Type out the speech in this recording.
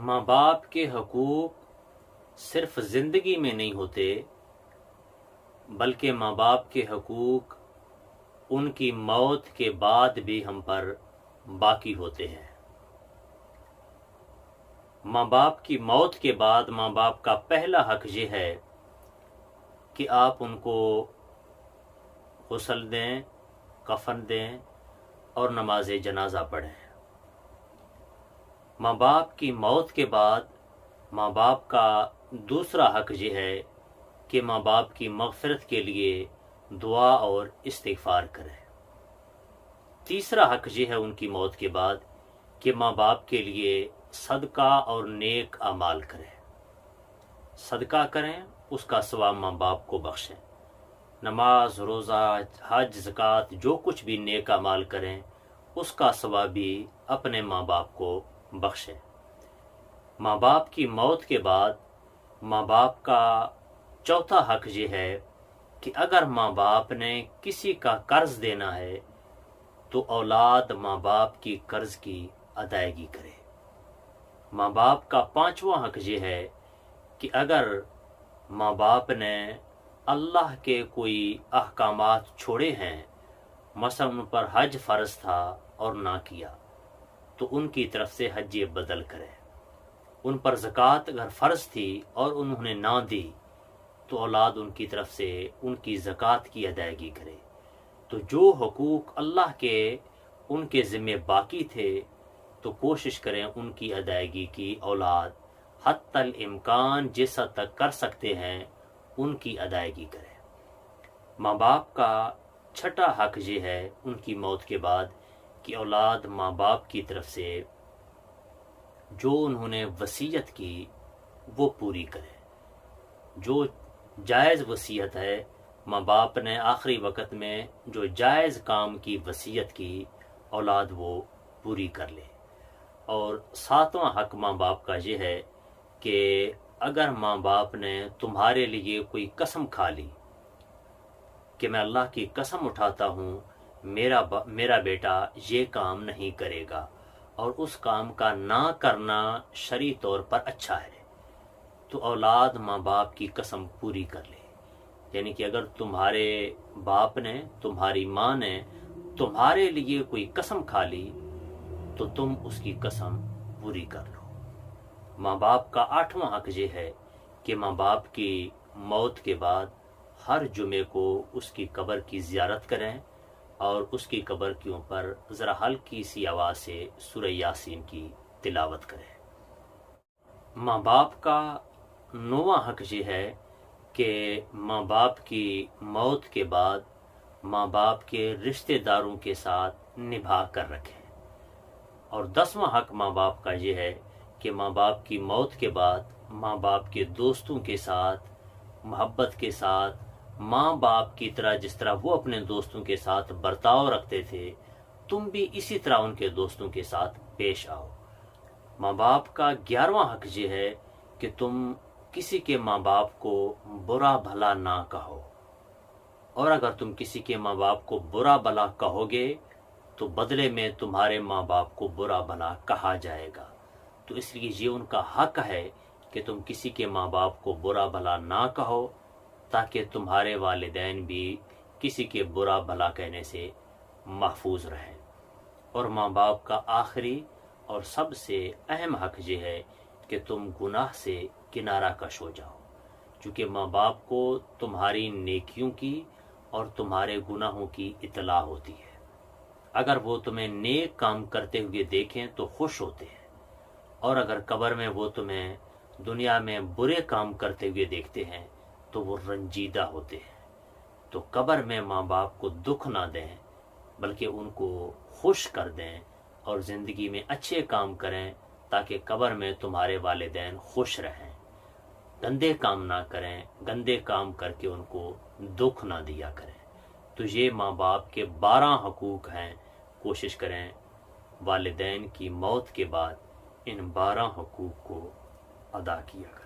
ماں باپ کے حقوق صرف زندگی میں نہیں ہوتے بلکہ ماں باپ کے حقوق ان کی موت کے بعد بھی ہم پر باقی ہوتے ہیں۔ ماں باپ کی موت کے بعد ماں باپ کا پہلا حق یہ ہے کہ آپ ان کو غسل دیں، کفن دیں اور نماز جنازہ پڑھیں۔ ماں باپ کی موت کے بعد ماں باپ کا دوسرا حق یہ ہے کہ ماں باپ کی مغفرت کے لیے دعا اور استغفار کریں۔ تیسرا حق یہ ہے ان کی موت کے بعد کہ ماں باپ کے لیے صدقہ اور نیک اعمال کریں۔ صدقہ کریں، اس کا ثواب ماں باپ کو بخشیں۔ نماز، روزہ، حج، زکوٰۃ، جو کچھ بھی نیک اعمال کریں اس کا ثواب بھی اپنے ماں باپ کو بخشیں۔ ماں باپ کی موت کے بعد ماں باپ کا چوتھا حق یہ ہے کہ اگر ماں باپ نے کسی کا قرض دینا ہے تو اولاد ماں باپ کی قرض کی ادائیگی کرے۔ ماں باپ کا پانچواں حق یہ ہے کہ اگر ماں باپ نے اللہ کے کوئی احکامات چھوڑے ہیں، مثلا ان پر حج فرض تھا اور نہ کیا، تو ان کی طرف سے حج بدل کرے۔ ان پر زکوٰۃ اگر فرض تھی اور انہوں نے نہ دی تو اولاد ان کی طرف سے ان کی زکوٰۃ کی ادائیگی کرے۔ تو جو حقوق اللہ کے ان کے ذمہ باقی تھے تو کوشش کریں ان کی ادائیگی کی اولاد حتی الامکان جس حد تک کر سکتے ہیں ان کی ادائیگی کریں۔ ماں باپ کا چھٹا حق یہ ہے ان کی موت کے بعد کہ اولاد ماں باپ کی طرف سے جو انہوں نے وصیت کی وہ پوری کرے۔ جو جائز وصیت ہے، ماں باپ نے آخری وقت میں جو جائز کام کی وصیت کی اولاد وہ پوری کر لے۔ اور ساتواں حق ماں باپ کا یہ ہے کہ اگر ماں باپ نے تمہارے لیے کوئی قسم کھا لی کہ میں اللہ کی قسم اٹھاتا ہوں میرا بیٹا یہ کام نہیں کرے گا، اور اس کام کا نہ کرنا شرعی طور پر اچھا ہے، تو اولاد ماں باپ کی قسم پوری کر لے۔ یعنی کہ اگر تمہارے باپ نے، تمہاری ماں نے تمہارے لیے کوئی قسم کھا لی تو تم اس کی قسم پوری کر لو۔ ماں باپ کا آٹھواں حق یہ ہے کہ ماں باپ کی موت کے بعد ہر جمعے کو اس کی قبر کی زیارت کریں اور اس کی قبر کے اوپر ذرا ہلکی سی آواز سے سورہ یاسین کی تلاوت کریں۔ ماں باپ کا نواں حق یہ ہے کہ ماں باپ کی موت کے بعد ماں باپ کے رشتہ داروں کے ساتھ نبھا کر رکھیں۔ اور 10واں حق ماں باپ کا یہ ہے کہ ماں باپ کی موت کے بعد ماں باپ کے دوستوں کے ساتھ محبت کے ساتھ، ماں باپ کی طرح جس طرح وہ اپنے دوستوں کے ساتھ برتاؤ رکھتے تھے تم بھی اسی طرح ان کے دوستوں کے ساتھ پیش آؤ۔ ماں باپ کا 11واں حق یہ ہے کہ تم کسی کے ماں باپ کو برا بھلا نہ کہو، اور اگر تم کسی کے ماں باپ کو برا بھلا کہو گے تو بدلے میں تمہارے ماں باپ کو برا بھلا کہا جائے گا۔ تو اس لیے یہ ان کا حق ہے کہ تم کسی کے ماں باپ کو برا بھلا نہ کہو تاکہ تمہارے والدین بھی کسی کے برا بھلا کہنے سے محفوظ رہیں۔ اور ماں باپ کا آخری اور سب سے اہم حق یہ ہے کہ تم گناہ سے کنارہ کش ہو جاؤ، چونکہ ماں باپ کو تمہاری نیکیوں کی اور تمہارے گناہوں کی اطلاع ہوتی ہے۔ اگر وہ تمہیں نیک کام کرتے ہوئے دیکھیں تو خوش ہوتے ہیں، اور اگر قبر میں وہ تمہیں دنیا میں برے کام کرتے ہوئے دیکھتے ہیں تو وہ رنجیدہ ہوتے ہیں۔ تو قبر میں ماں باپ کو دکھ نہ دیں بلکہ ان کو خوش کر دیں اور زندگی میں اچھے کام کریں تاکہ قبر میں تمہارے والدین خوش رہیں۔ گندے کام نہ کریں، گندے کام کر کے ان کو دکھ نہ دیا کریں۔ تو یہ ماں باپ کے 12 حقوق ہیں۔ کوشش کریں والدین کی موت کے بعد ان 12 حقوق کو ادا کیا کریں۔